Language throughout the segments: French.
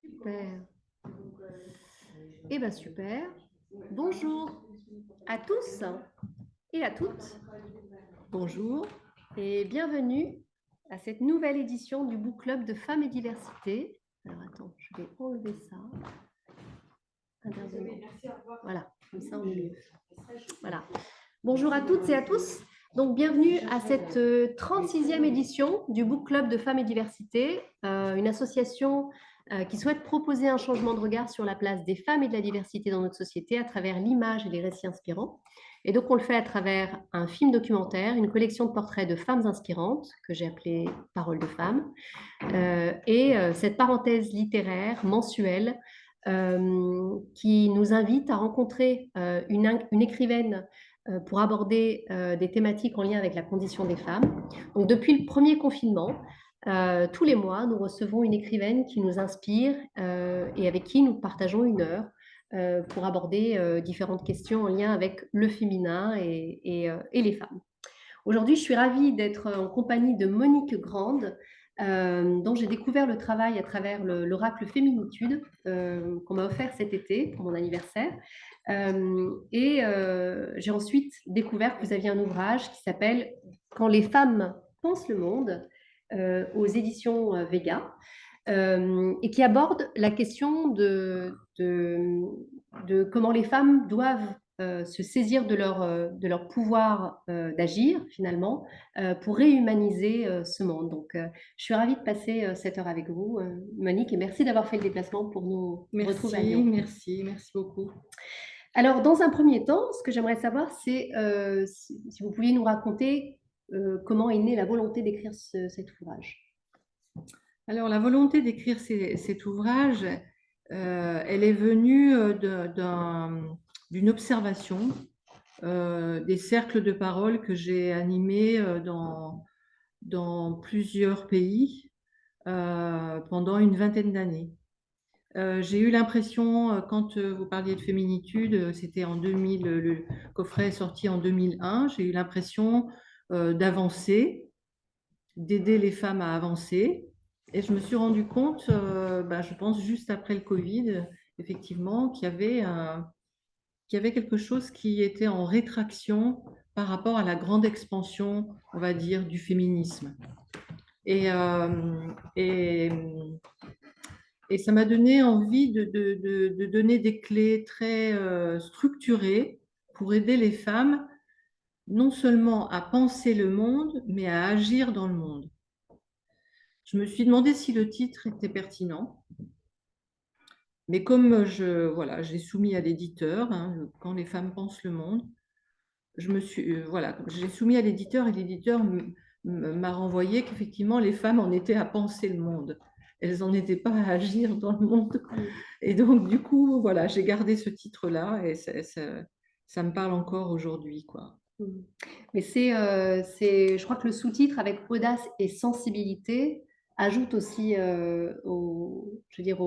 Super. Eh bien, super. Bonjour à tous et à toutes Bonjour. et bienvenue à cette nouvelle édition du Book Club de Femmes et Diversité. Alors attends, je vais enlever ça. Voilà, comme ça on est mieux. Voilà. Bonjour à toutes et à tous. Donc, bienvenue à cette 36e édition du Book Club de Femmes et Diversité, une association qui souhaite proposer un changement de regard sur la place des femmes et de la diversité dans notre société à travers l'image et les récits inspirants. Et donc, on le fait à travers un film documentaire, une collection de portraits de femmes inspirantes, que j'ai appelée Paroles de femmes, et cette parenthèse littéraire mensuelle qui nous invite à rencontrer une écrivaine pour aborder des thématiques en lien avec la condition des femmes. Donc, depuis le premier confinement, tous les mois, nous recevons une écrivaine qui nous inspire et avec qui nous partageons une heure pour aborder différentes questions en lien avec le féminin et les femmes. Aujourd'hui, je suis ravie d'être en compagnie de Monique Grande, dont j'ai découvert le travail à travers l'oracle Féminitude qu'on m'a offert cet été pour mon anniversaire. J'ai ensuite découvert que vous aviez un ouvrage qui s'appelle Quand les femmes pensent le monde aux éditions Vega et qui aborde la question de comment les femmes doivent se saisir de leur pouvoir d'agir finalement pour réhumaniser ce monde. Donc, je suis ravie de passer cette heure avec vous, Monique, et merci d'avoir fait le déplacement pour nous retrouver à Merci, Lyon. merci beaucoup. Alors, dans un premier temps, ce que j'aimerais savoir, c'est si vous pouviez nous raconter comment est née la volonté d'écrire cet ouvrage. Alors, la volonté d'écrire cet ouvrage, elle est venue d'une observation des cercles de parole que j'ai animés dans plusieurs pays pendant une vingtaine d'années. J'ai eu l'impression, quand vous parliez de féminitude, c'était en 2000, le coffret est sorti en 2001, j'ai eu l'impression d'avancer, d'aider les femmes à avancer. Et je me suis rendu compte, je pense juste après le Covid, effectivement, qu'il y avait quelque chose qui était en rétraction par rapport à la grande expansion, on va dire, du féminisme. Et, euh, et, et ça m'a donné envie de donner des clés très structurées pour aider les femmes non seulement à penser le monde, mais à agir dans le monde. Je me suis demandé si le titre était pertinent, mais comme voilà, j'ai soumis à l'éditeur, hein, Quand les femmes pensent le monde, voilà, j'ai soumis à l'éditeur et l'éditeur m'a renvoyé qu'effectivement les femmes en étaient à penser le monde. Elles n'en étaient pas à agir dans le monde. Et donc, du coup, voilà, j'ai gardé ce titre-là et ça me parle encore aujourd'hui, quoi. Mais je crois que le sous-titre avec audace et sensibilité ajoute aussi je veux dire,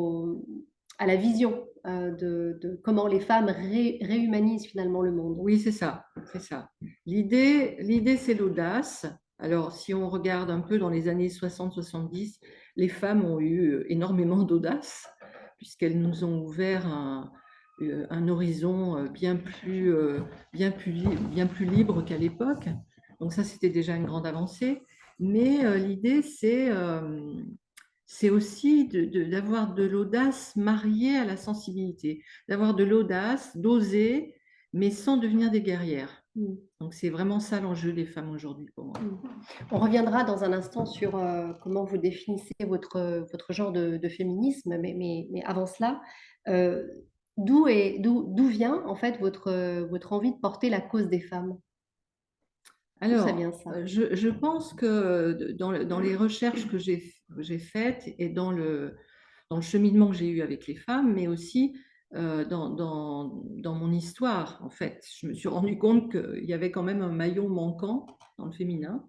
à la vision de comment les femmes réhumanisent finalement le monde. Oui, c'est ça, c'est ça. L'idée, c'est l'audace. Alors, si on regarde un peu dans les années 60-70, les femmes ont eu énormément d'audace, puisqu'elles nous ont ouvert un horizon bien plus libre qu'à l'époque. Donc ça, c'était déjà une grande avancée. Mais l'idée, c'est aussi d'avoir de l'audace mariée à la sensibilité, d'avoir de l'audace, d'oser, mais sans devenir des guerrières. Donc c'est vraiment ça l'enjeu des femmes aujourd'hui pour moi. On reviendra dans un instant sur comment vous définissez votre genre de féminisme, mais avant cela, euh, d'où vient en fait votre envie de porter la cause des femmes? D'où ça vient Alors, ça? je pense que dans les recherches que j'ai faites et dans le cheminement que j'ai eu avec les femmes, mais aussi dans mon histoire, en fait, je me suis rendu compte qu'il y avait quand même un maillon manquant dans le féminin,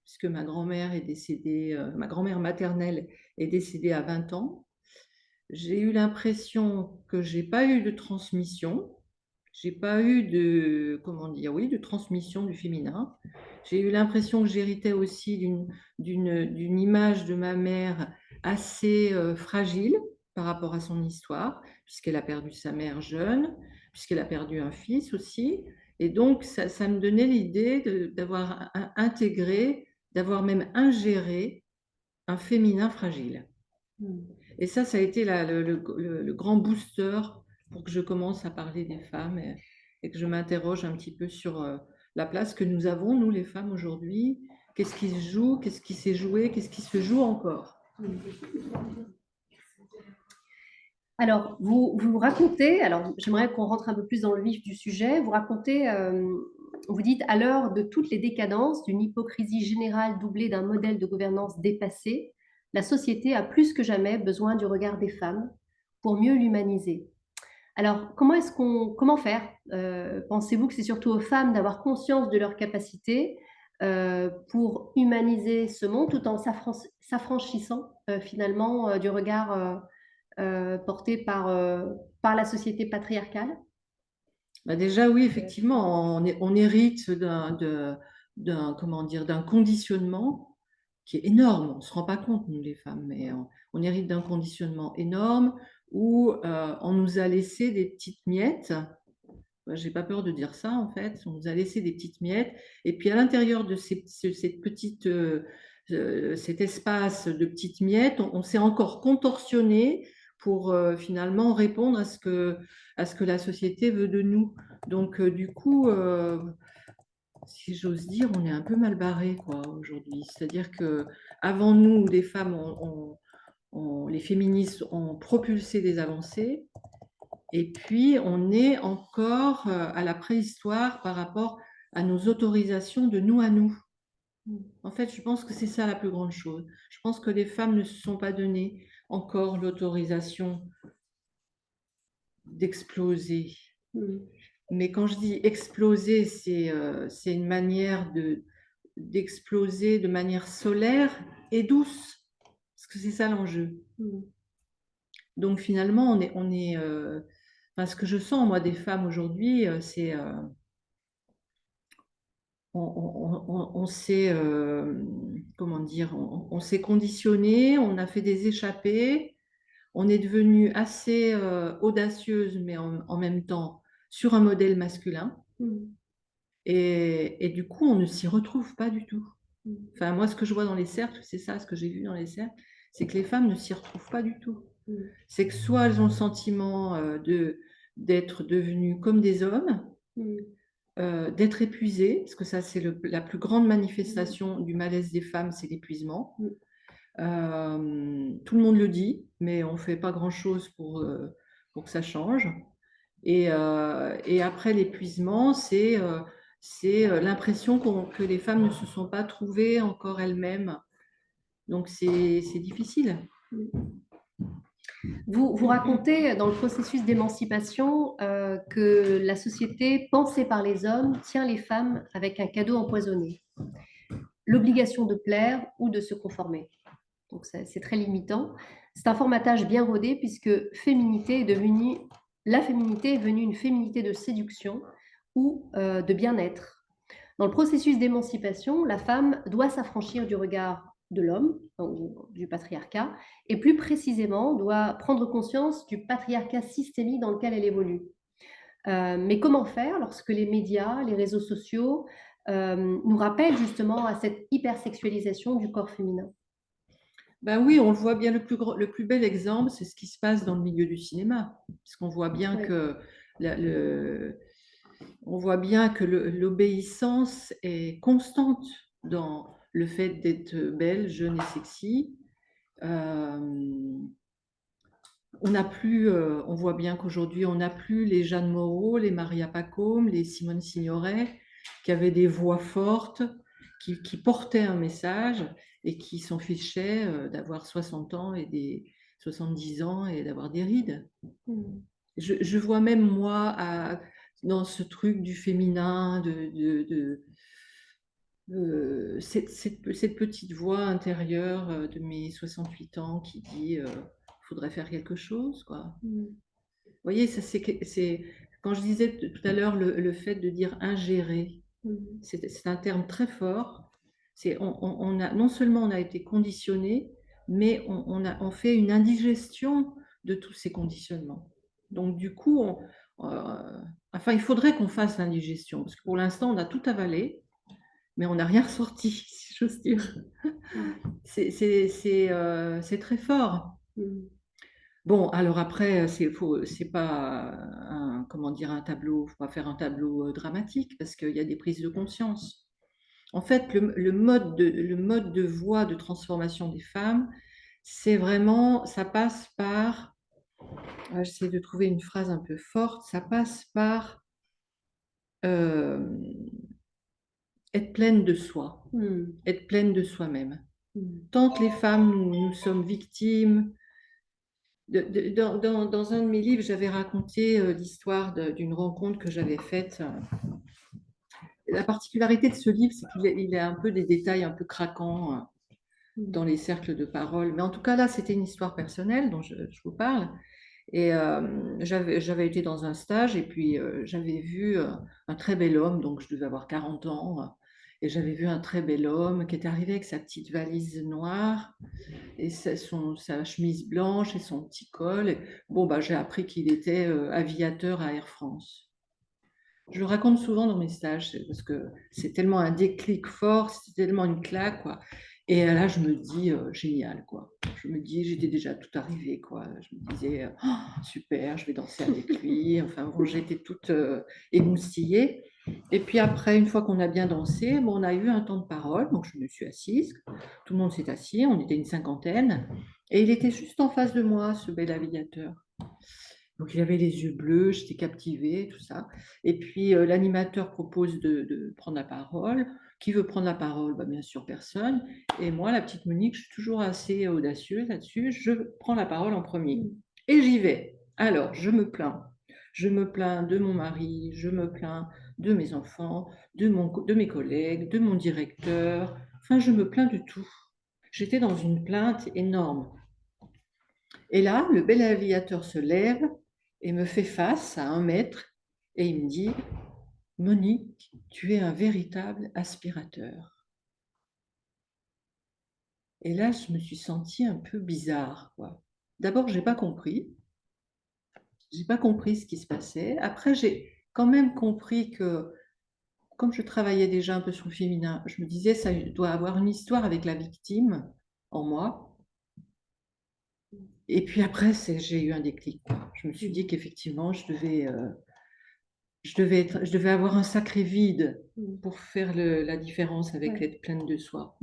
puisque ma grand-mère est décédée, ma grand-mère maternelle est décédée à 20 ans. J'ai eu l'impression que j'ai pas eu de transmission. J'ai pas eu de, comment dire, oui, de transmission du féminin. J'ai eu l'impression que j'héritais aussi d'une image de ma mère assez fragile. par rapport à son histoire, puisqu'elle a perdu sa mère jeune, puisqu'elle a perdu un fils aussi. Et donc, ça me donnait l'idée d'avoir intégré, d'avoir même ingéré un féminin fragile. Et ça a été le grand booster pour que je commence à parler des femmes et que je m'interroge un petit peu sur la place que nous avons, nous les femmes aujourd'hui. Qu'est-ce qui se joue, qu'est-ce qui s'est joué, qu'est-ce qui se joue encore? Alors, vous racontez, alors j'aimerais qu'on rentre un peu plus dans le vif du sujet, vous racontez, vous dites, à l'heure de toutes les décadences, d'une hypocrisie générale doublée d'un modèle de gouvernance dépassé, la société a plus que jamais besoin du regard des femmes pour mieux l'humaniser. Alors, comment faire? Pensez-vous que c'est surtout aux femmes d'avoir conscience de leurs capacités pour humaniser ce monde tout en s'affranchissant finalement du regard porté par la société patriarcale? Bah déjà, oui, effectivement, on hérite comment dire, d'un conditionnement qui est énorme. On ne se rend pas compte, nous, les femmes, mais on hérite d'un conditionnement énorme où on nous a laissé des petites miettes. J'ai pas peur de dire ça, en fait. On nous a laissé des petites miettes. Et puis, à l'intérieur de cet espace de petites miettes, on s'est encore contorsionné pour finalement répondre à ce que la société veut de nous. Donc, du coup, si j'ose dire, on est un peu mal barré, quoi, aujourd'hui. C'est-à-dire que avant nous, les femmes, les féministes ont propulsé des avancées. Et puis, on est encore à la préhistoire par rapport à nos autorisations de nous à nous. En fait, je pense que c'est ça la plus grande chose. Je pense que les femmes ne se sont pas donné encore l'autorisation d'exploser. Mais quand je dis exploser, c'est une manière d'exploser de manière solaire et douce. Parce que c'est ça l'enjeu. Donc finalement, enfin, ce que je sens, moi, des femmes aujourd'hui, c'est on s'est, comment dire, on s'est conditionné, on a fait des échappées, on est devenu assez audacieuse, mais en même temps sur un modèle masculin. Et du coup, on ne s'y retrouve pas du tout. Enfin, moi, ce que je vois dans les cercles, c'est ça, ce que j'ai vu dans les cercles, c'est que les femmes ne s'y retrouvent pas du tout. C'est que soit elles ont le sentiment d'être devenues comme des hommes, d'être épuisées, parce que ça, c'est la plus grande manifestation du malaise des femmes, c'est l'épuisement. Tout le monde le dit, mais on ne fait pas grand-chose pour que ça change. Et après l'épuisement, c'est l'impression que les femmes ne se sont pas trouvées encore elles-mêmes. Donc, c'est difficile. Vous racontez dans le processus d'émancipation que la société pensée par les hommes tient les femmes avec un cadeau empoisonné, l'obligation de plaire ou de se conformer. Donc c'est très limitant. C'est un formatage bien rodé puisque la féminité est devenue une féminité de séduction ou de bien-être. Dans le processus d'émancipation, la femme doit s'affranchir du regard de l'homme, du patriarcat, et plus précisément doit prendre conscience du patriarcat systémique dans lequel elle évolue. Mais comment faire lorsque les médias, les réseaux sociaux nous rappellent justement à cette hypersexualisation du corps féminin? Ben oui, on le voit bien, le plus bel exemple, c'est ce qui se passe dans le milieu du cinéma. Parce qu'on voit bien que on voit bien que l'obéissance est constante dans le fait d'être belle, jeune et sexy. On n'a plus, on voit bien qu'aujourd'hui, on n'a plus les Jeanne Moreau, les Maria Pacôme, les Simone Signoret, qui avaient des voix fortes, qui portaient un message et qui s'en fichaient d'avoir 60 ans et des 70 ans et d'avoir des rides. Je vois même moi dans ce truc du féminin, cette petite voix intérieure de mes 68 ans qui dit faudrait faire quelque chose, quoi. Vous voyez, quand je disais tout à l'heure le fait de dire ingérer, c'est un terme très fort. Non seulement on a été conditionné, mais on fait une indigestion de tous ces conditionnements. Donc, du coup, il faudrait qu'on fasse l'indigestion, parce que pour l'instant, on a tout avalé, mais on n'a rien ressorti, si j'ose dire. C'est très fort. Bon, alors après, c'est pas comment dire, un tableau, faut pas faire un tableau dramatique, parce qu'il y a des prises de conscience. En fait, le mode de voie de transformation des femmes, c'est vraiment, ça passe par, j'essaie de trouver une phrase un peu forte, ça passe par être pleine de soi, être pleine de soi-même. Tant que les femmes, nous sommes victimes. Dans un de mes livres, j'avais raconté l'histoire d'une rencontre que j'avais faite. La particularité de ce livre, c'est qu'il a un peu des détails un peu craquants dans les cercles de parole. Mais en tout cas, là, c'était une histoire personnelle dont je vous parle. Et j'avais été dans un stage et puis j'avais vu un très bel homme, donc je devais avoir 40 ans. Et j'avais vu un très bel homme qui était arrivé avec sa petite valise noire et sa chemise blanche et son petit col. Et, bon, bah, j'ai appris qu'il était aviateur à Air France. Je le raconte souvent dans mes stages parce que c'est tellement un déclic fort, c'est tellement une claque, quoi. Et là, je me dis, génial, quoi. Je me dis, j'étais déjà tout arrivé, quoi. Je me disais, oh, super, je vais danser avec lui. Enfin, bon, j'étais toute émoustillée. Et puis après, une fois qu'on a bien dansé, bon, on a eu un temps de parole. Donc, je me suis assise. Tout le monde s'est assis. On était une cinquantaine. Et il était juste en face de moi, ce bel aviateur. Donc, il avait les yeux bleus, j'étais captivée, tout ça. Et puis, l'animateur propose de prendre la parole. Qui veut prendre la parole? Bah, bien sûr, personne. Et moi, la petite Monique, je suis toujours assez audacieuse là-dessus. Je prends la parole en premier. Et j'y vais. Alors, je me plains. Je me plains de mon mari, je me plains de mes enfants, de mes collègues, de mon directeur. Enfin, je me plains de tout. J'étais dans une plainte énorme. Et là, le bel aviateur se lève et me fait face à 1 mètre et il me dit, Monique, tu es un véritable aspirateur. Et là, je me suis sentie un peu bizarre, quoi. D'abord, j'ai pas compris. J'ai pas compris ce qui se passait. Après, j'ai quand même compris que, comme je travaillais déjà un peu sur le féminin, je me disais, ça doit avoir une histoire avec la victime en moi. Et puis après, j'ai eu un déclic, quoi. Je me suis dit qu'effectivement, je devais avoir un sacré vide pour faire la différence avec être pleine de soi.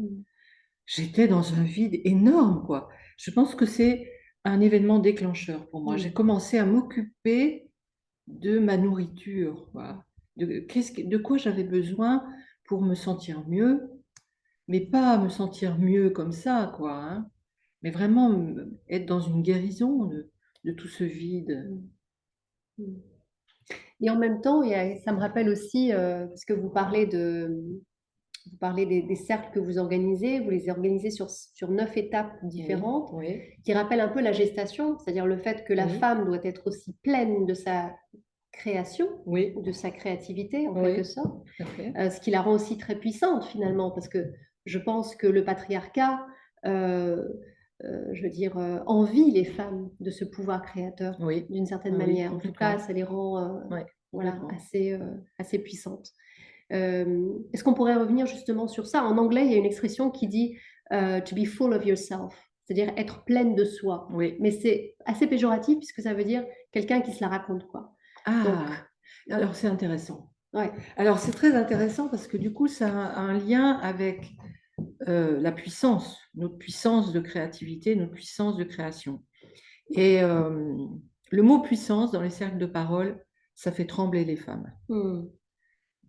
J'étais dans un vide énorme, quoi. Je pense que c'est un événement déclencheur pour moi. J'ai commencé à m'occuper de ma nourriture, quoi. De quoi j'avais besoin pour me sentir mieux, mais pas me sentir mieux comme ça, quoi, hein, mais vraiment être dans une guérison de tout ce vide. Et en même temps, ça me rappelle aussi, parce que vous parlez des cercles que vous organisez, vous les organisez sur 9 étapes différentes, Oui, qui rappellent un peu la gestation, c'est-à-dire le fait que la Oui. femme doit être aussi pleine de sa création, oui, de sa créativité en Oui. quelque sorte, tout à fait. ce qui la rend aussi très puissante finalement, parce que je pense que le patriarcat, je veux dire, envie les femmes de ce pouvoir créateur Oui, d'une certaine oui, manière. En tout cas, complètement. ça les rend Ouais, voilà, complètement. assez puissantes. Est-ce qu'on pourrait revenir justement sur ça? En anglais, il y a une expression qui dit to be full of yourself, c'est-à-dire être pleine de soi. Oui. Mais c'est assez péjoratif puisque ça veut dire quelqu'un qui se la raconte, quoi. Donc, Alors c'est intéressant. ouais. Alors c'est très intéressant parce que du coup, ça a un lien avec la puissance, notre puissance de créativité, notre puissance de création. Et le mot puissance dans les cercles de parole, ça fait trembler les femmes.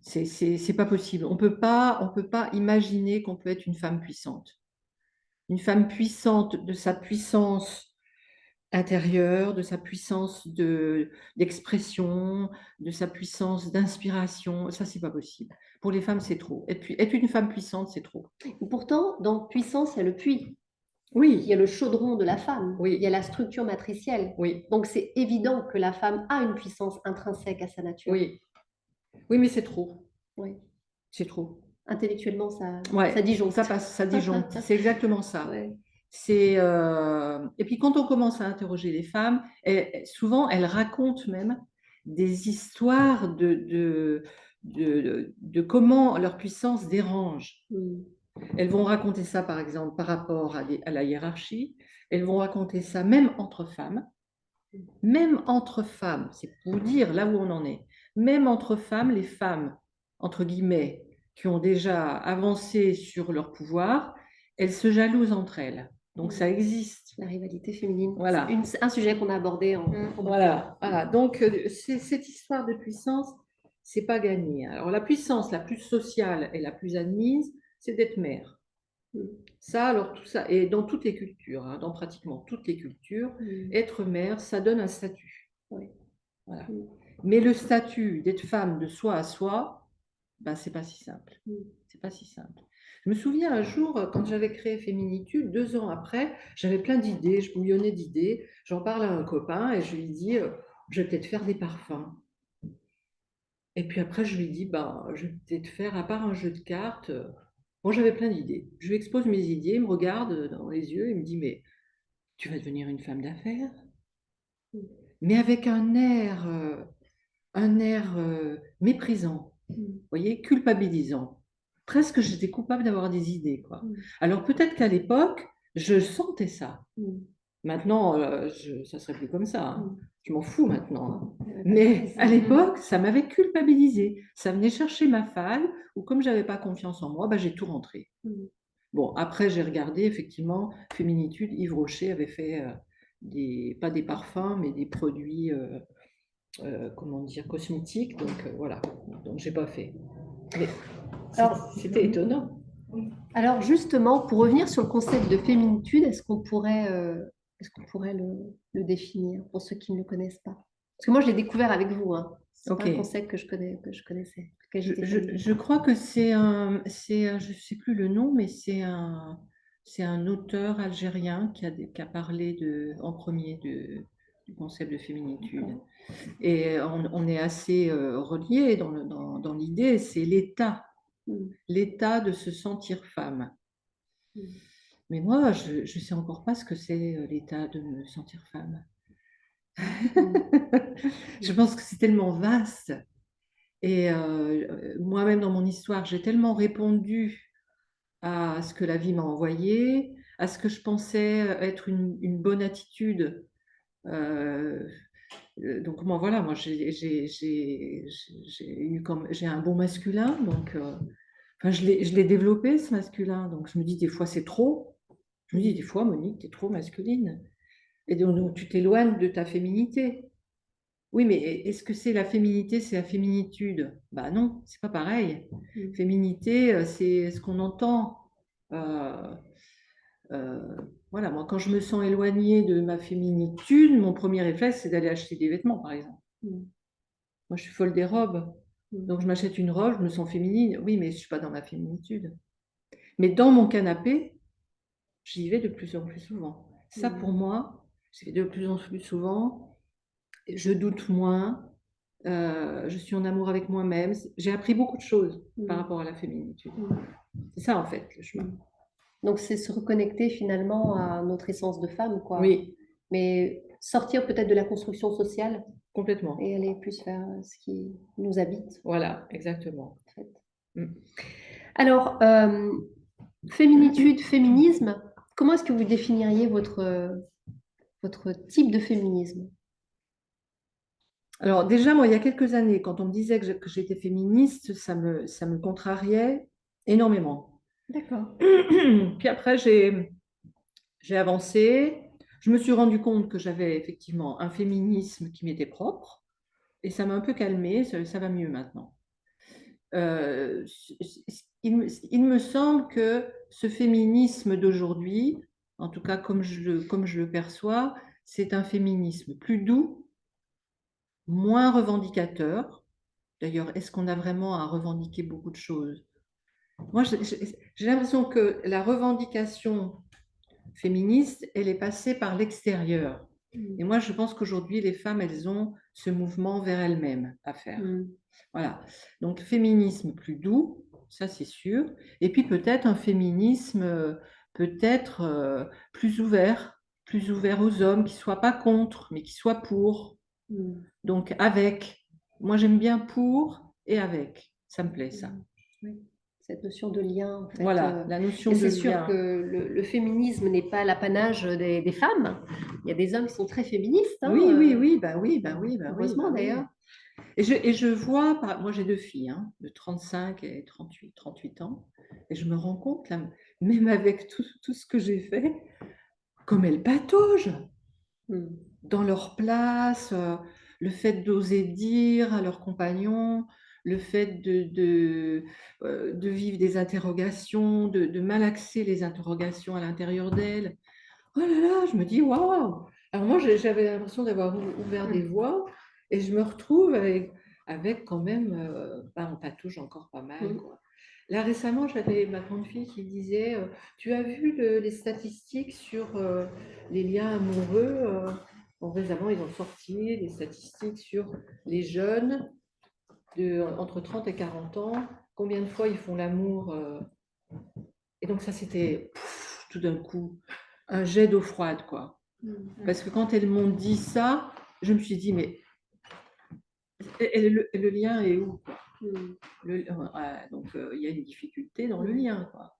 C'est pas possible. On peut pas imaginer qu'on peut être une femme puissante. Une femme puissante de sa puissance intérieure, de sa puissance d'expression, de sa puissance d'inspiration, ça, c'est pas possible. Pour les femmes, c'est trop. Et puis, être une femme puissante, c'est trop. Pourtant, dans puissance, il y a le puits. Il Oui, y a le chaudron de la femme. Oui. Il y a la structure matricielle. oui, Donc, c'est évident que la femme a une puissance intrinsèque à sa nature. oui. Oui, mais c'est trop. Oui. C'est trop. Intellectuellement, ça Ouais, disjoncte. ça passe, ça disjoncte. C'est exactement ça. Ouais. Et puis quand on commence à interroger les femmes, souvent elles racontent même des histoires de comment leur puissance dérange. Elles vont raconter ça, par exemple, par rapport à la hiérarchie. Elles vont raconter ça même entre femmes. Même entre femmes, c'est pour vous dire là où on en est. Même entre femmes, les femmes, entre guillemets, qui ont déjà avancé sur leur pouvoir, elles se jalousent entre elles. Donc ça existe. La rivalité féminine. Voilà. C'est un sujet qu'on a abordé en Voilà, voilà. Donc cette histoire de puissance, c'est pas gagné. Alors la puissance la plus sociale et la plus admise, c'est d'être mère. Ça, alors tout ça, et dans toutes les cultures, hein, dans pratiquement toutes les cultures, être mère, ça donne un statut. Oui. Voilà. Mais le statut d'être femme de soi à soi, ben, c'est pas si simple. C'est pas si simple. Je me souviens un jour, quand j'avais créé Féminitude, 2 ans après, j'avais plein d'idées, je bouillonnais d'idées. J'en parle à un copain et je lui dis, je vais peut-être faire des parfums. Et puis après, je lui dis, ben, je vais peut-être faire, à part un jeu de cartes, moi j'avais plein d'idées. Je lui expose mes idées, il me regarde dans les yeux, il me dit, mais tu vas devenir une femme d'affaires? Mais avec un air méprisant, vous voyez, culpabilisant. Presque j'étais coupable d'avoir des idées, quoi. Alors peut-être qu'à l'époque, je sentais ça. Maintenant, ça serait plus comme ça, hein. Je m'en fous maintenant. Mais à l'époque, ça m'avait culpabilisée. Ça venait chercher ma faille, ou comme je n'avais pas confiance en moi, bah, j'ai tout rentré. Bon, après, j'ai regardé, effectivement, Féminitude, Yves Rocher avait fait pas des parfums, mais des produits, comment dire, cosmétiques. Donc voilà, donc j'ai pas fait. Mais c'était étonnant. Alors justement, pour revenir sur le concept de féminitude, est-ce qu'on pourrait le définir pour ceux qui ne le connaissent pas? Parce que moi, je l'ai découvert avec vous, hein. C'est pas un concept que je connaissais. Je crois que je sais plus le nom, mais c'est un auteur algérien qui a parlé en premier du concept de féminitude. Et on est assez reliés dans l'idée, c'est l'état de se sentir femme. Mais moi, je ne sais encore pas ce que c'est l'état de me sentir femme. Je pense que c'est tellement vaste. Et moi-même, dans mon histoire, j'ai tellement répondu à ce que la vie m'a envoyé, à ce que je pensais être une bonne attitude. Donc moi, voilà, moi j'ai un bon masculin, donc enfin, je l'ai développé ce masculin. Donc je me dis des fois c'est trop. Je me dis des fois, Monique, tu es trop masculine. Et donc tu t'éloignes de ta féminité. Oui, mais est-ce que c'est la féminité, c'est la féminitude? Bah non, c'est pas pareil. Féminité, c'est ce qu'on entend. Euh, voilà, moi, quand je me sens éloignée de ma féminitude, mon premier réflexe, c'est d'aller acheter des vêtements, par exemple. Moi, je suis folle des robes. Donc, je m'achète une robe, je me sens féminine. Oui, mais je ne suis pas dans ma féminitude. Mais dans mon canapé, j'y vais de plus en plus souvent. Ça, pour moi, j'y vais de plus en plus souvent. Je doute moins. Je suis en amour avec moi-même. J'ai appris beaucoup de choses par rapport à la féminitude. C'est ça, en fait, le chemin. Donc, c'est se reconnecter finalement à notre essence de femme, quoi. Oui. Mais sortir peut-être de la construction sociale. Complètement. Et aller plus vers ce qui nous habite. Voilà, exactement. En fait. Alors, féminitude, féminisme, comment est-ce que vous définiriez votre type de féminisme? Alors déjà, moi, il y a quelques années, quand on me disait que j'étais féministe, ça me contrariait énormément. D'accord. Puis après, j'ai avancé. Je me suis rendu compte que j'avais effectivement un féminisme qui m'était propre. Et ça m'a un peu calmée, ça va mieux maintenant. Il me semble que ce féminisme d'aujourd'hui, en tout cas comme je le perçois, c'est un féminisme plus doux, moins revendicateur. D'ailleurs, est-ce qu'on a vraiment à revendiquer beaucoup de choses? Moi, j'ai l'impression que la revendication féministe, elle est passée par l'extérieur. Et moi, je pense qu'aujourd'hui, les femmes, elles ont ce mouvement vers elles-mêmes à faire. Voilà. Donc, féminisme plus doux, ça c'est sûr. Et puis peut-être un féminisme peut-être plus ouvert aux hommes, qui ne soient pas contre, mais qui soient pour. Donc avec. Moi, j'aime bien pour et avec. Ça me plaît, ça. Oui. Cette notion de lien, en fait. Voilà, la notion Et de c'est sûr lien. que le féminisme n'est pas l'apanage des femmes. Il y a des hommes qui sont très féministes. Hein, oui, bah oui. heureusement, d'ailleurs. Et je vois, moi j'ai deux filles, hein, de 35 et 38 ans, et je me rends compte, là, même avec tout ce que j'ai fait, comme elles pataugent dans leur place, le fait d'oser dire à leurs compagnons, le fait de vivre des interrogations, de malaxer les interrogations à l'intérieur d'elles. Oh là là, je me dis, waouh! Alors moi, j'avais l'impression d'avoir ouvert des voies, et je me retrouve avec quand même, on patauge encore pas mal, quoi. Là, récemment, j'avais ma grande fille qui disait, tu as vu les statistiques sur les liens amoureux bon, récemment, ils ont sorti des statistiques sur les jeunes entre 30 et 40 ans, combien de fois ils font l'amour. Et donc ça, c'était tout d'un coup un jet d'eau froide, quoi. Parce que quand elles m'ont dit ça, je me suis dit, mais le lien est où, quoi? Donc, il y a une difficulté dans le lien, quoi.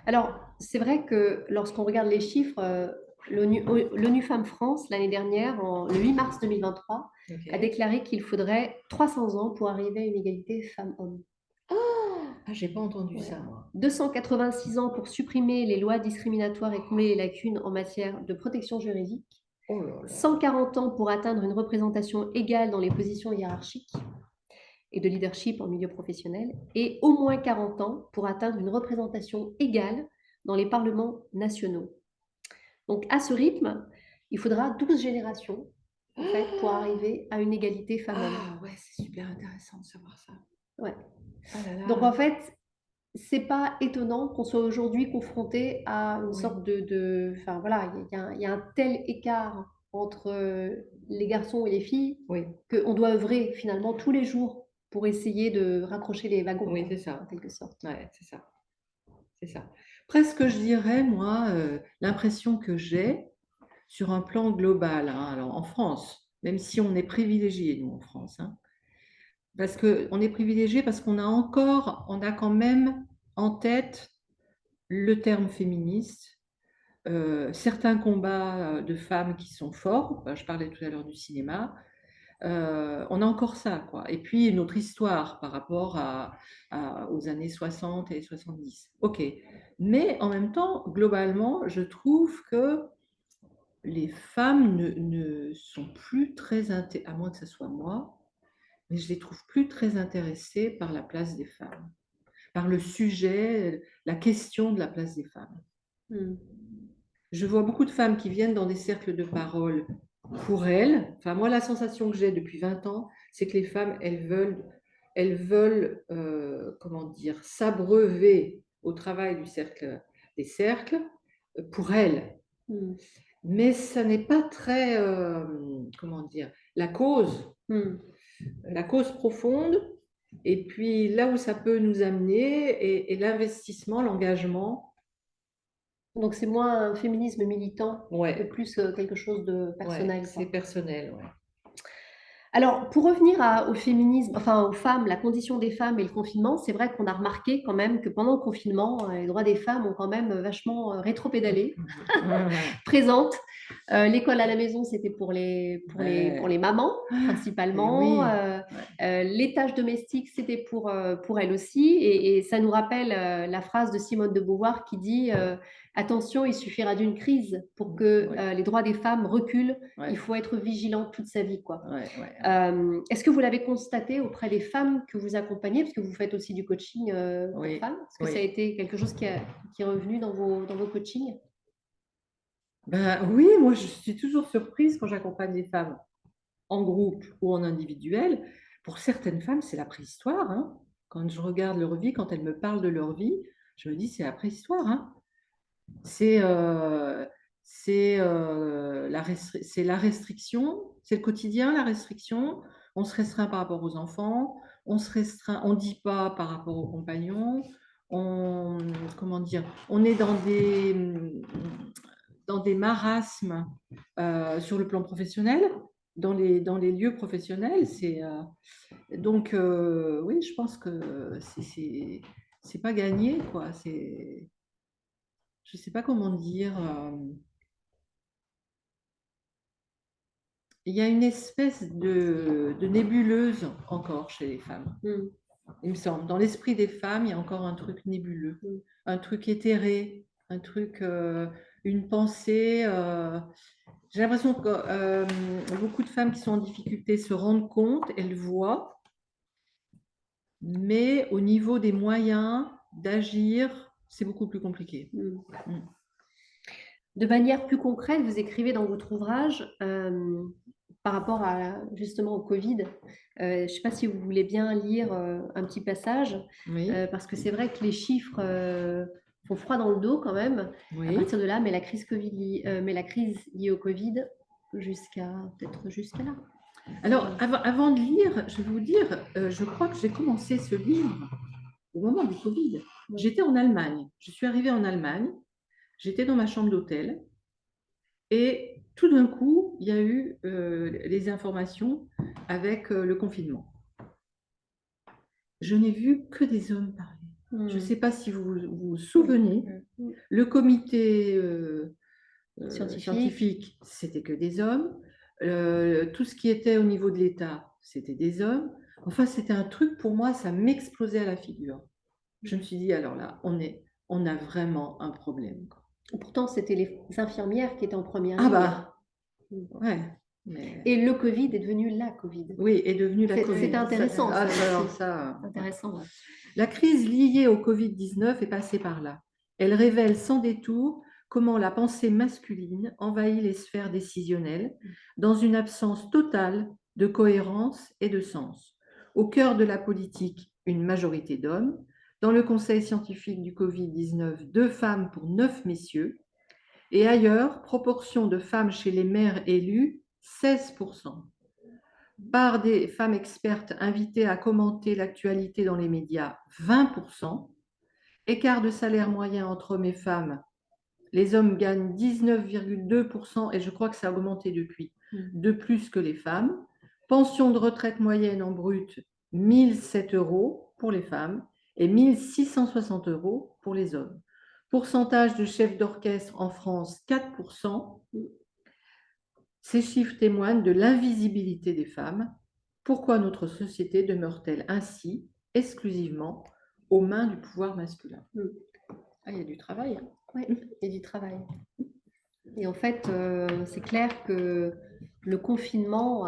Alors, c'est vrai que lorsqu'on regarde les chiffres, l'ONU Femmes France, l'année dernière, le 8 mars 2023, a déclaré qu'il faudrait 300 ans pour arriver à une égalité femmes-hommes. Ah, j'ai pas entendu ça, moi. 286 ans pour supprimer les lois discriminatoires et combler les lacunes en matière de protection juridique. 140 ans pour atteindre une représentation égale dans les positions hiérarchiques et de leadership en milieu professionnel, et au moins 40 ans pour atteindre une représentation égale dans les parlements nationaux. Donc, à ce rythme, il faudra 12 générations en fait, pour arriver à une égalité femmes-hommes. Ah ouais, c'est super intéressant de savoir ça. Ouais. Ah là là. Donc, en fait, c'est pas étonnant qu'on soit aujourd'hui confronté à une sorte enfin voilà, il y a un tel écart entre les garçons et les filles qu'on doit œuvrer finalement tous les jours pour essayer de raccrocher les wagons. Oui, c'est ça. En quelque sorte. Ouais, c'est ça. C'est ça. Presque, je dirais, moi, l'impression que j'ai sur un plan global, hein, alors en France, même si on est privilégié, nous, en France, hein, parce qu'on est privilégié parce qu'on a quand même en tête le terme féministe, certains combats de femmes qui sont forts, je parlais tout à l'heure du cinéma, on a encore ça, quoi. Et puis notre histoire par rapport aux années 60 et 70. OK. Mais en même temps, globalement, je trouve que les femmes ne sont plus très à moins que ce soit moi, mais je les trouve plus très intéressées par la place des femmes, par le sujet, la question de la place des femmes. Je vois beaucoup de femmes qui viennent dans des cercles de parole pour elles. Enfin, moi, la sensation que j'ai depuis 20 ans, c'est que les femmes, elles veulent comment dire, s'abreuver au travail des cercles pour elles. Mais ça n'est pas très, comment dire, la cause profonde, et puis là où ça peut nous amener, et l'investissement, l'engagement. Donc c'est moins un féminisme militant, Ouais. et plus quelque chose de personnel. Ouais, c'est personnel, ouais. Alors, pour revenir au féminisme, enfin aux femmes, la condition des femmes et le confinement, c'est vrai qu'on a remarqué quand même que pendant le confinement, les droits des femmes ont quand même vachement rétropédalé, présentes. L'école à la maison, c'était pour les mamans, principalement. Les tâches domestiques, c'était pour elles aussi. Et ça nous rappelle la phrase de Simone de Beauvoir qui dit attention, il suffira d'une crise pour que les droits des femmes reculent. Il faut être vigilant toute sa vie, quoi. Est-ce que vous l'avez constaté auprès des femmes que vous accompagnez, parce que vous faites aussi du coaching pour femmes? Est-ce que ça a été quelque chose qui est revenu dans vos coachings? Oui, moi je suis toujours surprise quand j'accompagne des femmes en groupe ou en individuel. Pour certaines femmes, c'est la préhistoire, hein. Quand je regarde leur vie, quand elles me parlent de leur vie, je me dis c'est la préhistoire, hein. C'est la restriction, c'est le quotidien, la restriction. On se restreint par rapport aux enfants, on se restreint, on ne dit pas par rapport aux compagnons, comment dire, on est dans des marasmes sur le plan professionnel, dans les lieux professionnels. Donc, oui, je pense que c'est pas gagné, quoi. Je sais pas comment dire. Il y a une espèce de nébuleuse encore chez les femmes, il me semble. Dans l'esprit des femmes, il y a encore un truc nébuleux, un truc éthéré, un truc, une pensée. J'ai l'impression que beaucoup de femmes qui sont en difficulté se rendent compte, elles voient, mais au niveau des moyens d'agir, c'est beaucoup plus compliqué. De manière plus concrète, vous écrivez dans votre ouvrage par rapport justement au Covid. Je ne sais pas si vous voulez bien lire un petit passage, Oui, parce que c'est vrai que les chiffres font froid dans le dos quand même à oui. partir de là, mais la crise liée au Covid peut-être jusqu'à là. Alors, avant de lire, je vais vous dire, je crois que j'ai commencé ce livre au moment du Covid. J'étais en Allemagne. Je suis arrivée en Allemagne. J'étais dans ma chambre d'hôtel. Et tout d'un coup, il y a eu les informations avec le confinement. Je n'ai vu que des hommes parler. Je ne sais pas si vous vous souvenez, le comité scientifique, c'était que des hommes. Tout ce qui était au niveau de l'État, c'était des hommes. Enfin, c'était un truc, pour moi, ça m'explosait à la figure. Je me suis dit, alors là, on a vraiment un problème, quoi. Pourtant, c'était les infirmières qui étaient en première Ah ligne. bah, ouais. Mais... Et le Covid est devenu la Covid. Oui, est devenu la Covid. C'est intéressant. Ça. Intéressant. Ouais. La crise liée au Covid-19 est passée par là. Elle révèle sans détour comment la pensée masculine envahit les sphères décisionnelles dans une absence totale de cohérence et de sens. Au cœur de la politique, une majorité d'hommes. Dans le conseil scientifique du Covid-19, 2 femmes pour 9 messieurs. Et ailleurs, proportion de femmes chez les maires élus, 16%. Par des femmes expertes invitées à commenter l'actualité dans les médias, 20%. Écart de salaire moyen entre hommes et femmes, les hommes gagnent 19,2% et je crois que ça a augmenté depuis, de plus que les femmes. Pension de retraite moyenne en brut, 1007 € pour les femmes et 1660 € pour les hommes. Pourcentage de chefs d'orchestre en France, 4%. Ces chiffres témoignent de l'invisibilité des femmes. Pourquoi notre société demeure-t-elle ainsi, exclusivement, aux mains du pouvoir masculin? Ah, il y a du travail. Hein. Oui, il y a du travail. Et en fait, c'est clair que le confinement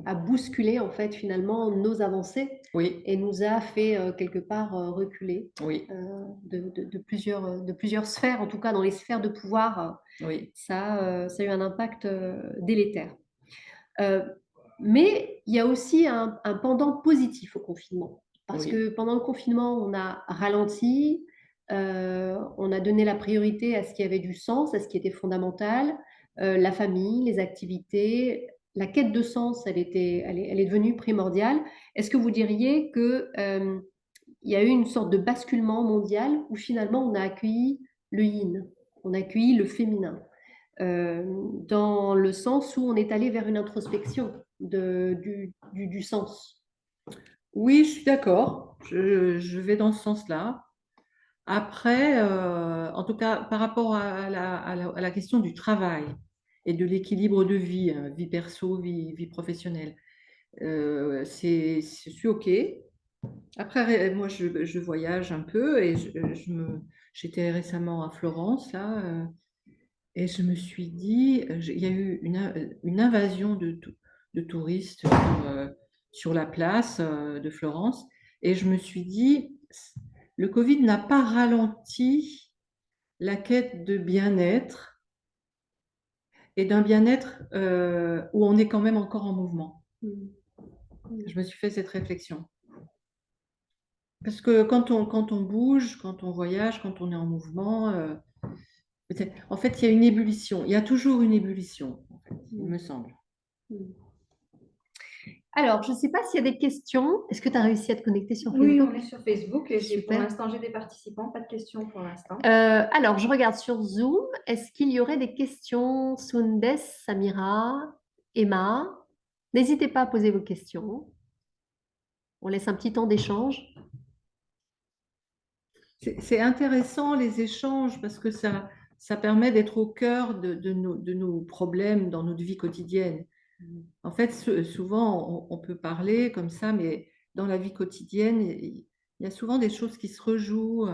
a bousculé en fait finalement nos avancées et nous a fait quelque part reculer de plusieurs sphères, en tout cas dans les sphères de pouvoir. Ça a eu un impact délétère. Mais il y a aussi un pendant positif au confinement. Parce que pendant le confinement, on a ralenti, on a donné la priorité à ce qui avait du sens, à ce qui était fondamental, la famille, les activités, la quête de sens, elle est devenue primordiale. Est-ce que vous diriez que il y a eu une sorte de basculement mondial où finalement on a accueilli le yin, on a accueilli le féminin, dans le sens où on est allé vers une introspection du sens? Oui, je suis d'accord. Je vais dans ce sens-là. Après, en tout cas, par rapport à la question du travail et de l'équilibre de vie, hein, vie perso, vie professionnelle, je suis OK. Après, moi, je voyage un peu et j'étais récemment à Florence, là, et je me suis dit, il y a eu une invasion de touristes sur la place de Florence, et je me suis dit, le Covid n'a pas ralenti la quête de bien-être et d'un bien-être où on est quand même encore en mouvement. Je me suis fait cette réflexion. Parce que quand on bouge, quand on voyage, quand on est en mouvement, en fait, il y a une ébullition. Il y a toujours une ébullition, en fait, il me semble. Alors, je ne sais pas s'il y a des questions. Est-ce que tu as réussi à te connecter sur Oui, Facebook? on est sur Facebook et pour Super. l'instant, j'ai des participants, pas de questions pour l'instant. Alors, je regarde sur Zoom. Est-ce qu'il y aurait des questions? Soundes, Samira, Emma, n'hésitez pas à poser vos questions. On laisse un petit temps d'échange. C'est intéressant les échanges parce que ça permet d'être au cœur de nos problèmes dans notre vie quotidienne. En fait, souvent, on peut parler comme ça, mais dans la vie quotidienne, il y a souvent des choses qui se rejouent.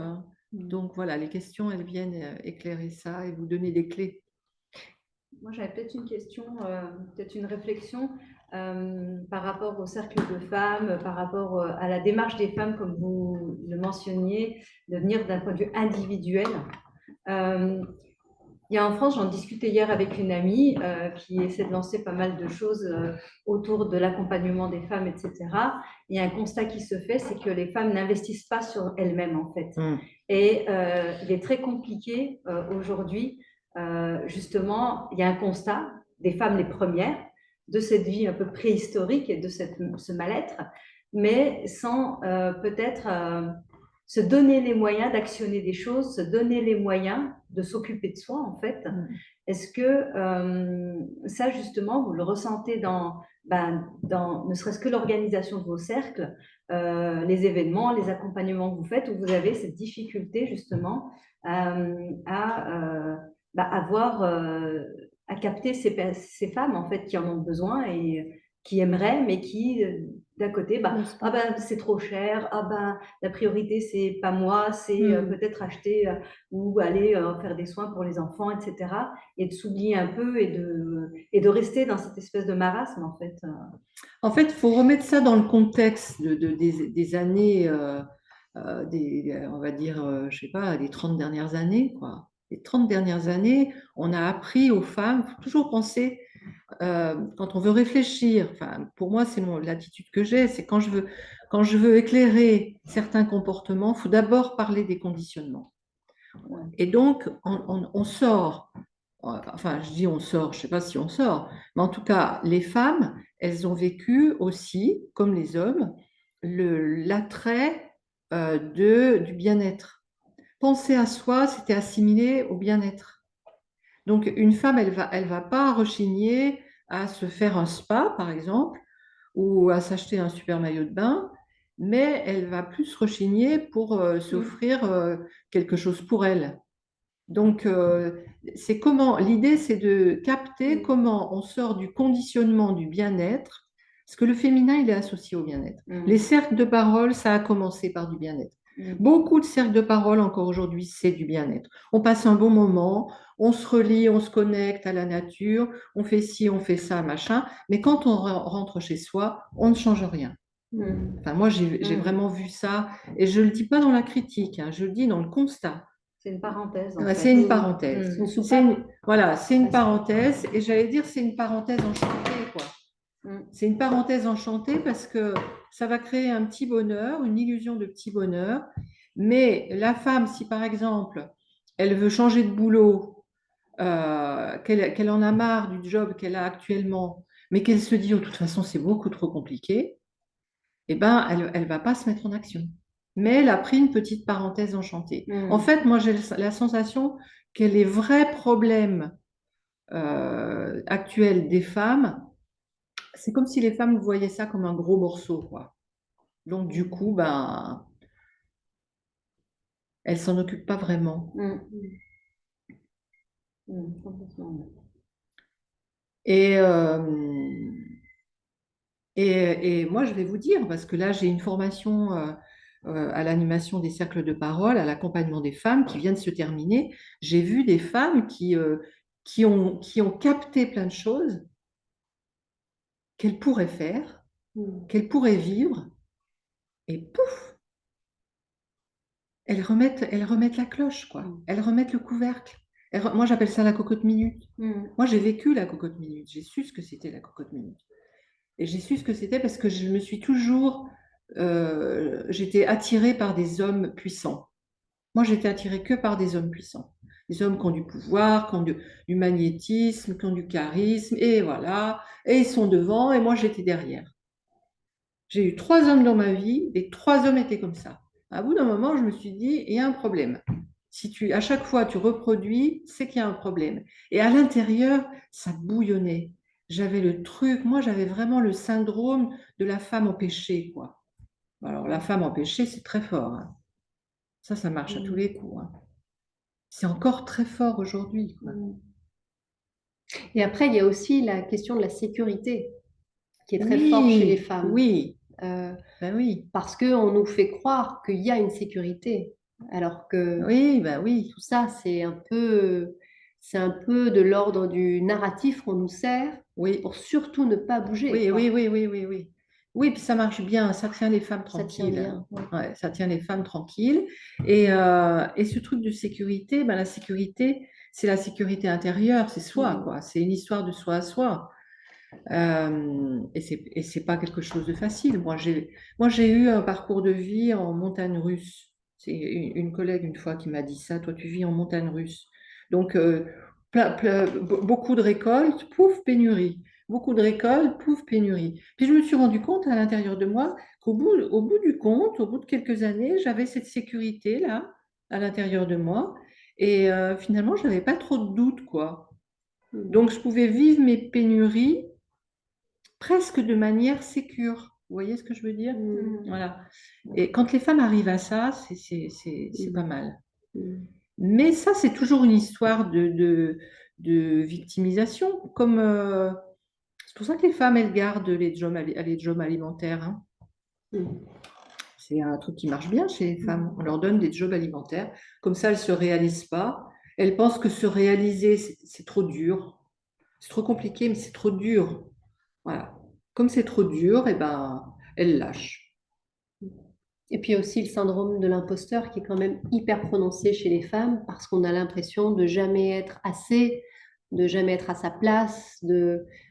Donc voilà, les questions, elles viennent éclairer ça et vous donner des clés. Moi, j'avais peut-être une question, peut-être une réflexion par rapport au cercle de femmes, par rapport à la démarche des femmes, comme vous le mentionniez, de venir d'un point de vue individuel. Il y a en France, j'en discutais hier avec une amie qui essaie de lancer pas mal de choses autour de l'accompagnement des femmes, etc. Il y a un constat qui se fait, c'est que les femmes n'investissent pas sur elles-mêmes, en fait. Et il est très compliqué aujourd'hui, justement, il y a un constat des femmes les premières, de cette vie un peu préhistorique et de ce mal-être, mais sans peut-être se donner les moyens d'actionner des choses, se donner les moyens de s'occuper de soi, en fait. Est-ce que ça, justement, vous le ressentez dans ne serait-ce que l'organisation de vos cercles, les événements, les accompagnements que vous faites, où vous avez cette difficulté, justement, à capter ces femmes, en fait, qui en ont besoin et qui aimeraient, mais qui, d'un côté, c'est trop cher, la priorité, c'est pas moi, c'est peut-être acheter ou aller faire des soins pour les enfants, etc. Et de s'oublier un peu et de rester dans cette espèce de marasme, en fait. En fait, il faut remettre ça dans le contexte des années, on va dire, je sais pas, des 30 dernières années, quoi. Les 30 dernières années, on a appris aux femmes, il faut toujours penser, quand on veut réfléchir, enfin, pour moi, c'est l'attitude que j'ai, c'est quand je veux éclairer certains comportements, il faut d'abord parler des conditionnements. Et donc, on sort, enfin, je dis on sort, je ne sais pas si on sort, mais en tout cas, les femmes, elles ont vécu aussi, comme les hommes, l'attrait du bien-être. Penser à soi, c'était assimilé au bien-être. Donc, une femme, elle va pas rechigner à se faire un spa, par exemple, ou à s'acheter un super maillot de bain, mais elle va plus rechigner pour s'offrir quelque chose pour elle. Donc, l'idée, c'est de capter comment on sort du conditionnement du bien-être, parce que le féminin, il est associé au bien-être. Les cercles de parole, ça a commencé par du bien-être. Beaucoup de cercles de parole, encore aujourd'hui, c'est du bien-être. On passe un bon moment, on se relie, on se connecte à la nature, on fait ci, on fait ça, machin, mais quand on rentre chez soi, on ne change rien. Enfin, moi, j'ai vraiment vu ça, et je ne le dis pas dans la critique, hein, je le dis dans le constat. C'est une parenthèse, en Ouais, fait. c'est une parenthèse. Voilà, c'est une Parce que- parenthèse. Et j'allais dire, c'est une parenthèse enchantée, quoi. C'est une parenthèse enchantée parce que ça va créer un petit bonheur, une illusion de petit bonheur. Mais la femme, si par exemple, elle veut changer de boulot, qu'elle en a marre du job qu'elle a actuellement, mais qu'elle se dit, oh, de toute façon, c'est beaucoup trop compliqué, eh ben, elle va pas se mettre en action. Mais elle a pris une petite parenthèse enchantée. En fait, moi, j'ai la sensation que les vrais problèmes actuels des femmes, c'est comme si les femmes voyaient ça comme un gros morceau, quoi. Donc, du coup, ben, elles s'en occupent pas vraiment. Complètement. Et, et moi, je vais vous dire, parce que là, j'ai une formation à l'animation des cercles de parole, à l'accompagnement des femmes qui vient de se terminer. J'ai vu des femmes qui ont capté plein de choses qu'elles pourraient faire, qu'elles pourraient vivre, et pouf, elles remettent la cloche, quoi. Elles remettent le couvercle. Moi, j'appelle ça la cocotte minute. Moi, j'ai vécu la cocotte minute. J'ai su ce que c'était la cocotte minute. Et j'ai su ce que c'était parce que je me suis toujours, j'étais attirée par des hommes puissants. Moi, j'étais attirée que par des hommes puissants. Des hommes qui ont du pouvoir, qui ont du magnétisme, qui ont du charisme, et voilà. Et ils sont devant, et moi, j'étais derrière. J'ai eu 3 hommes dans ma vie, et 3 hommes étaient comme ça. À bout d'un moment, je me suis dit, il y a un problème. Si à chaque fois tu reproduis, c'est qu'il y a un problème. Et à l'intérieur, ça bouillonnait. J'avais le truc, moi j'avais vraiment le syndrome de la femme empêchée, quoi. Alors la femme empêchée, c'est très fort, hein. Ça marche à tous les coups, hein. C'est encore très fort aujourd'hui, quoi. Et après, il y a aussi la question de la sécurité qui est très forte chez les Oui, femmes. oui, Euh, ben oui, parce qu'on nous fait croire qu'il y a une sécurité, alors que oui, ben oui, tout ça, c'est un peu de l'ordre du narratif qu'on nous sert oui, pour surtout ne pas bouger, oui, oui, quoi. oui, oui, oui, oui. Oui, puis ça marche bien, ça tient les femmes Ça tient tranquilles. bien. Ouais. Ouais, ça tient les femmes tranquilles. Et ce truc de sécurité, ben la sécurité, c'est la sécurité intérieure, c'est soi, quoi. C'est une histoire de soi à soi. Et c'est pas quelque chose de facile. Moi, j'ai eu un parcours de vie en montagne russe. C'est une collègue une fois qui m'a dit ça. Toi, tu vis en montagne russe. Donc, beaucoup de récoltes, pouf, pénurie. Beaucoup de récoltes, pouf, pénurie. Puis je me suis rendu compte à l'intérieur de moi au bout du compte, au bout de quelques années, j'avais cette sécurité-là à l'intérieur de moi. Et finalement, je n'avais pas trop de doutes, quoi. Donc, je pouvais vivre mes pénuries presque de manière sécure. Vous voyez ce que je veux dire? Voilà. Et quand les femmes arrivent à ça, c'est pas mal. Mais ça, c'est toujours une histoire de victimisation. C'est pour ça que les femmes, elles gardent les jobs alimentaires, hein. C'est un truc qui marche bien chez les femmes. On leur donne des jobs alimentaires. Comme ça, elles ne se réalisent pas. Elles pensent que se réaliser, c'est trop dur. C'est trop compliqué, mais c'est trop dur. Voilà. Comme c'est trop dur, eh ben, elles lâchent. Et puis il y a aussi le syndrome de l'imposteur qui est quand même hyper prononcé chez les femmes parce qu'on a l'impression de jamais être assez, de jamais être à sa place.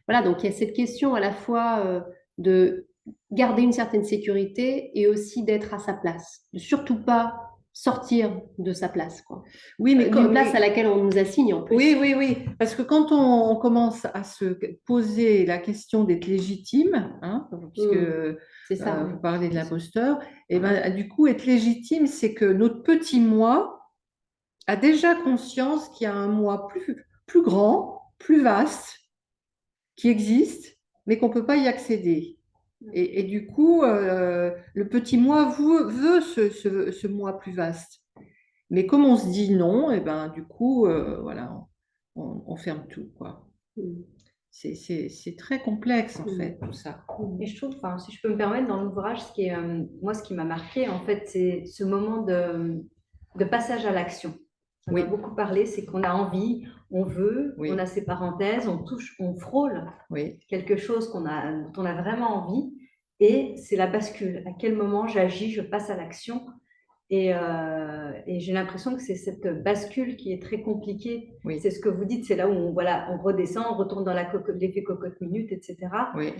Voilà, donc il y a cette question à la fois de garder une certaine sécurité et aussi d'être à sa place, de surtout pas sortir de sa place, quoi. Oui, mais D'une place à laquelle on nous assigne en plus. oui, oui, oui. Parce que quand on commence à se poser la question d'être légitime, hein, puisque C'est ça. vous parlez de l'imposteur, et ben, du coup, être légitime, c'est que notre petit moi a déjà conscience qu'il y a un moi plus grand, plus vaste, qui existe, mais qu'on ne peut pas y accéder. Et du coup, le petit moi veut ce moi plus vaste. Mais comme on se dit non, et ben, du coup, voilà, on ferme tout, quoi. C'est très complexe, en fait, tout ça. Et je trouve, enfin, si je peux me permettre, dans l'ouvrage, moi, ce qui m'a marqué, en fait, c'est ce moment de passage à l'action. Ça m'a Oui. beaucoup parlé, c'est qu'on a envie, on veut, Oui. on a ces parenthèses, on touche, on frôle Oui. quelque chose dont on a vraiment envie, et c'est la bascule. À quel moment j'agis, je passe à l'action. Et j'ai l'impression que c'est cette bascule qui est très compliquée. Oui. C'est ce que vous dites, c'est là où voilà, on redescend, on retourne dans l'effet cocotte-minute, etc. Oui.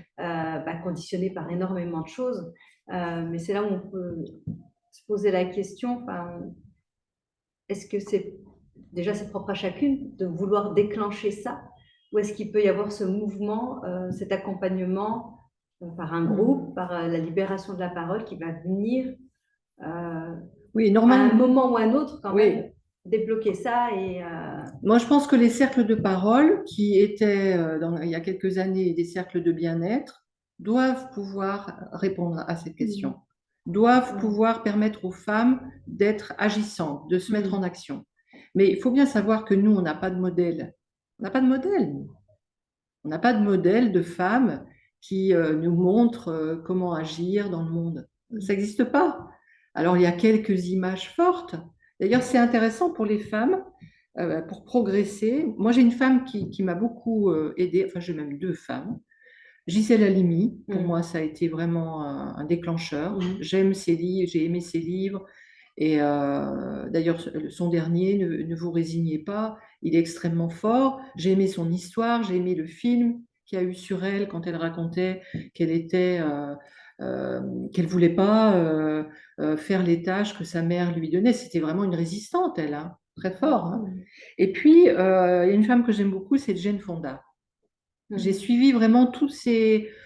Conditionné par énormément de choses. Mais c'est là où on peut se poser la question, est-ce que c'est propre à chacune de vouloir déclencher ça? Ou est-ce qu'il peut y avoir ce mouvement, cet accompagnement par un groupe, par la libération de la parole qui va venir Oui, à normalement. un moment ou à un autre, quand Oui. même, débloquer ça Moi, je pense que les cercles de parole, qui étaient il y a quelques années des cercles de bien-être, doivent pouvoir répondre à cette question, doivent pouvoir permettre aux femmes d'être agissantes, de se mettre en action. Mais il faut bien savoir que nous, on n'a pas de modèle. On n'a pas de modèle, nous. On n'a pas de modèle de femmes qui nous montrent comment agir dans le monde. Ça n'existe pas. Alors, il y a quelques images fortes. D'ailleurs, c'est intéressant pour les femmes, pour progresser. Moi, j'ai une femme qui m'a beaucoup aidée, enfin, j'ai même 2 femmes. Gisèle Halimi, pour moi, ça a été vraiment un déclencheur. J'aime ses livres, j'ai aimé ses livres. Et d'ailleurs, son dernier, ne vous résignez pas, il est extrêmement fort. J'ai aimé son histoire, j'ai aimé le film qu'il y a eu sur elle quand elle racontait qu'elle voulait pas faire les tâches que sa mère lui donnait. C'était vraiment une résistante, elle, hein, très fort, hein. Et puis, il y a une femme que j'aime beaucoup, c'est Jane Fonda. J'ai suivi vraiment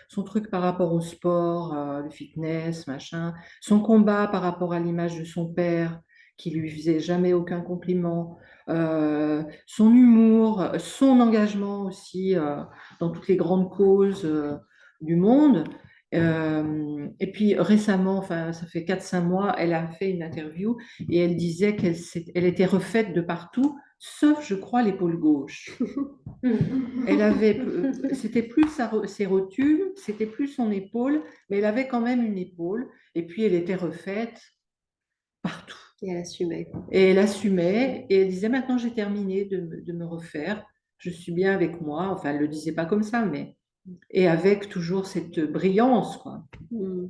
son truc par rapport au sport, le fitness, machin, son combat par rapport à l'image de son père, qui lui faisait jamais aucun compliment, son humour, son engagement aussi dans toutes les grandes causes du monde. Et puis récemment, enfin, ça fait 4 5 mois, elle a fait une interview et elle disait elle était refaite de partout, sauf, je crois, l'épaule gauche. C'était plus ses rotules, c'était plus son épaule, mais elle avait quand même une épaule. Et puis elle était refaite partout. Et elle assumait. Et elle assumait et elle disait maintenant j'ai terminé de me refaire, je suis bien avec moi. Enfin, elle le disait pas comme ça, mais et avec toujours cette brillance, quoi. Mm.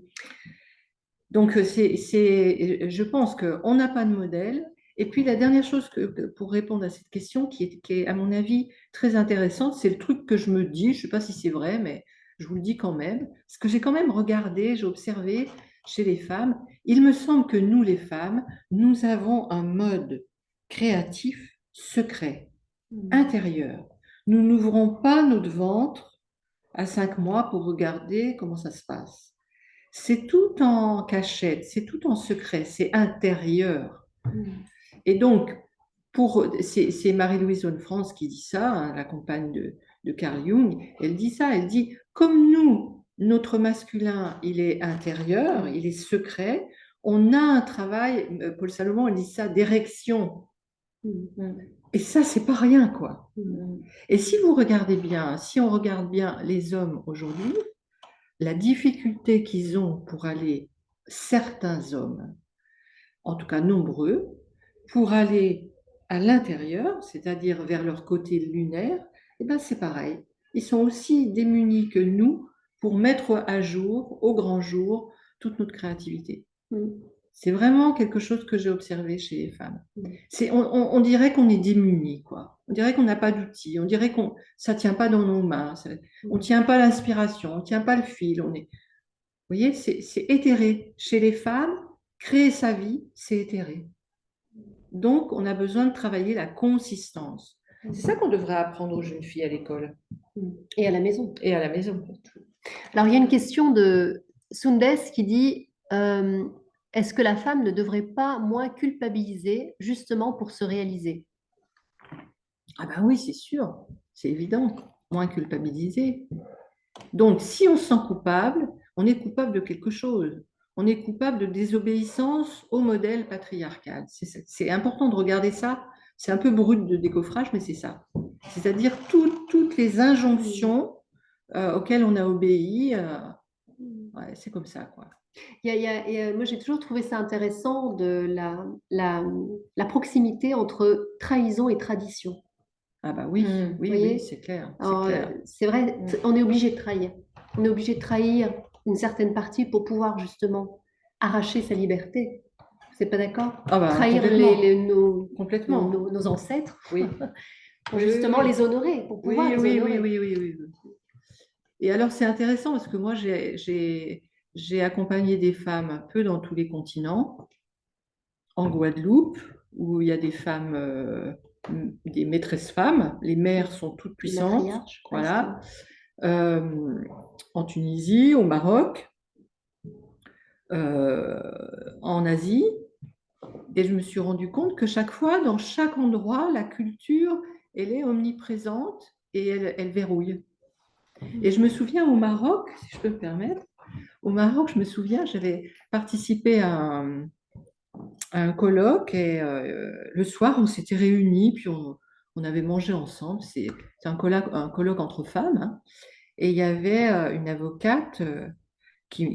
Donc je pense qu'on n'a pas de modèle. Et puis la dernière chose pour répondre à cette question qui est à mon avis très intéressante, c'est le truc que je me dis, je ne sais pas si c'est vrai, mais je vous le dis quand même, parce que j'ai quand même regardé, j'ai observé chez les femmes, il me semble que nous les femmes, nous avons un mode créatif secret, intérieur. Nous n'ouvrons pas notre ventre à 5 mois pour regarder comment ça se passe. C'est tout en cachette, c'est tout en secret, c'est intérieur. Et donc, c'est Marie-Louise Onfrance qui dit ça, hein, la compagne de Carl Jung, elle dit ça, elle dit, comme nous, notre masculin, il est intérieur, il est secret, on a un travail, Paul Salomon, il dit ça, d'érection. Et ça, c'est pas rien, quoi. Et si vous regardez bien, si on regarde bien les hommes aujourd'hui, la difficulté qu'ils ont pour aller, certains hommes, en tout cas nombreux, pour aller à l'intérieur, c'est-à-dire vers leur côté lunaire, eh ben c'est pareil. Ils sont aussi démunis que nous pour mettre à jour, au grand jour, toute notre créativité. C'est vraiment quelque chose que j'ai observé chez les femmes. On dirait qu'on est démunis, quoi. On dirait qu'on n'a pas d'outils, on dirait que ça ne tient pas dans nos mains, on ne tient pas l'inspiration, on ne tient pas le fil. Vous voyez, c'est éthéré. Chez les femmes, créer sa vie, c'est éthéré. Donc, on a besoin de travailler la consistance. C'est ça qu'on devrait apprendre aux jeunes filles à l'école. Et à la maison. Et à la maison. Alors, il y a une question de Sundes qui dit est-ce que la femme ne devrait pas moins culpabiliser justement pour se réaliser? Ah ben oui, c'est sûr, c'est évident, moins culpabiliser. Donc, si on se sent coupable, on est coupable de quelque chose. On est coupable de désobéissance au modèle patriarcal. C'est important de regarder ça. C'est un peu brut de décoffrage, mais c'est ça. C'est-à-dire toutes les injonctions auxquelles on a obéi, ouais, c'est comme ça, quoi. Moi, j'ai toujours trouvé ça intéressant de la proximité entre trahison et tradition. Ah bah oui, oui, voyez oui, c'est clair, c'est Alors, clair. c'est vrai, on est obligé de trahir. On est obligé de trahir une certaine partie pour pouvoir justement arracher sa liberté. Vous n'êtes pas d'accord? Ah bah, Trahir complètement. nos ancêtres Oui. pour Oui, justement oui, oui. les honorer, pour pouvoir Oui, les oui, honorer. oui, oui, oui, oui. Et alors, c'est intéressant parce que moi, j'ai accompagné des femmes un peu dans tous les continents, en Guadeloupe, où il y a des femmes, des maîtresses femmes, les mères sont toutes Les puissantes, matriarches, voilà. presque. En Tunisie, au Maroc, en Asie. Et je me suis rendu compte que chaque fois, dans chaque endroit, la culture, elle est omniprésente et elle verrouille. Et je me souviens au Maroc, si je peux me permettre, au Maroc, je me souviens, j'avais participé à un colloque et le soir, on s'était réunis, puis on avait mangé ensemble. C'est un colloque entre femmes, hein. Et il y avait une avocate qui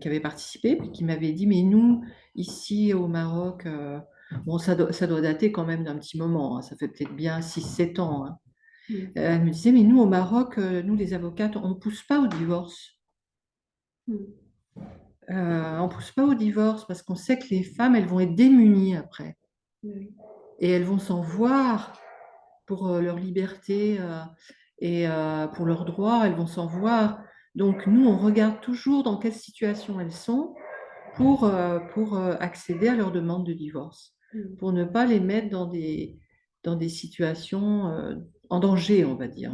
avait participé, puis qui m'avait dit, mais nous, ici au Maroc, bon, ça doit dater quand même d'un petit moment, hein, ça fait peut-être bien 6 7 ans, hein. Elle me disait, mais nous au Maroc, nous les avocates, on ne pousse pas au divorce. On ne pousse pas au divorce parce qu'on sait que les femmes, elles vont être démunies après. Et elles vont s'en voir pour leur liberté et pour leurs droits, elles vont s'en voir. Donc nous, on regarde toujours dans quelle situation elles sont pour accéder à leur demande de divorce, pour ne pas les mettre dans des situations en danger, on va dire.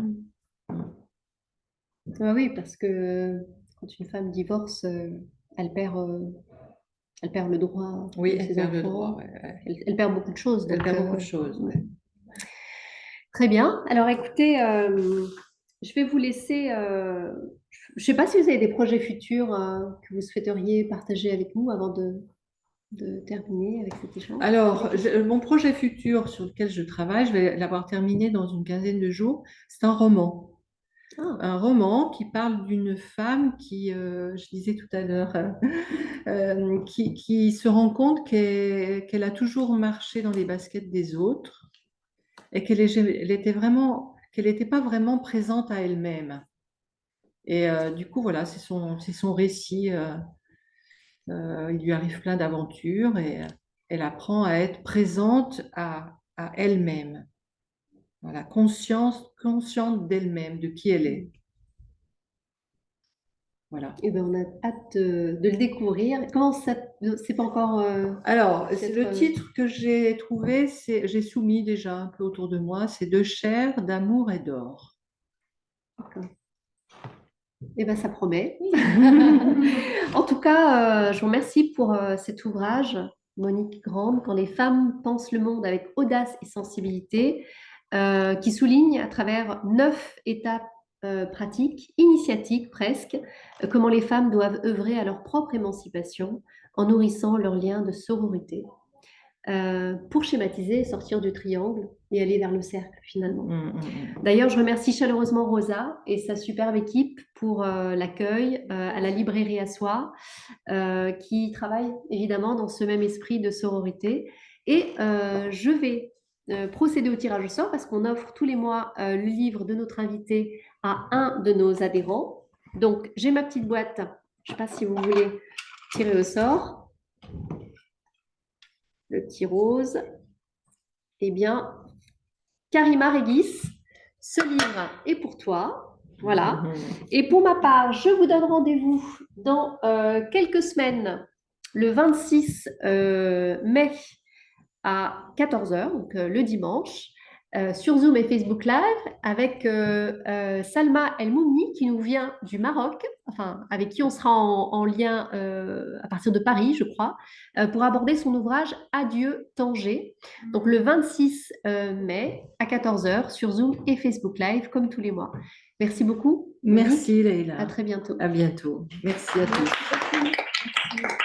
Ah oui, parce que quand une femme divorce, elle perd, elle perd le droit Oui, de elle ses perd le enfants. droit. Ouais. Elle perd beaucoup de choses. Elle Donc, perd beaucoup de choses. Ouais. très bien. Alors, écoutez, je vais vous laisser. Je ne sais pas si vous avez des projets futurs que vous souhaiteriez partager avec nous avant de terminer avec cet échange. Alors, mon projet futur sur lequel je travaille, je vais l'avoir terminé dans une quinzaine de jours. C'est un roman. Ah, Un roman qui parle d'une femme qui, je disais tout à l'heure, qui se rend compte qu'elle a toujours marché dans les baskets des autres et qu'elle n'était pas vraiment présente à elle-même. Et du coup, voilà, c'est son récit. Il lui arrive plein d'aventures et elle apprend à être présente à elle-même. Voilà, consciente d'elle-même, de qui elle est. Voilà. eh ben, on a hâte de le découvrir. Comment ça. C'est pas encore. Alors, peut-être, le titre que j'ai trouvé, j'ai soumis déjà un peu autour de moi, c'est De chair, d'amour et d'or. d'accord. Eh ben, ça promet. En tout cas, je vous remercie pour cet ouvrage, Monique Grande, Quand les femmes pensent le monde avec audace et sensibilité, qui souligne à travers 9 étapes pratiques, initiatiques presque, comment les femmes doivent œuvrer à leur propre émancipation en nourrissant leur lien de sororité. Pour schématiser, sortir du triangle et aller vers le cercle finalement. D'ailleurs, je remercie chaleureusement Rosa et sa superbe équipe pour l'accueil à la librairie à soi, qui travaille évidemment dans ce même esprit de sororité. Et je vais procéder au tirage au sort parce qu'on offre tous les mois le livre de notre invité à un de nos adhérents. Donc, j'ai ma petite boîte. Je ne sais pas si vous voulez tirer au sort. Le petit rose. Eh bien, Karima Régis, ce livre est pour toi. Voilà. Et pour ma part, je vous donne rendez-vous dans quelques semaines, le 26 mai à 14 heures, donc le dimanche, sur Zoom et Facebook Live, avec Salma El Moumni, qui nous vient du Maroc, enfin, avec qui on sera en lien à partir de Paris, je crois, pour aborder son ouvrage Adieu Tanger. Donc le 26 mai à 14 heures sur Zoom et Facebook Live, comme tous les mois. Merci beaucoup. Merci Monique. Leïla. À très bientôt. À bientôt. Merci à tous. Merci.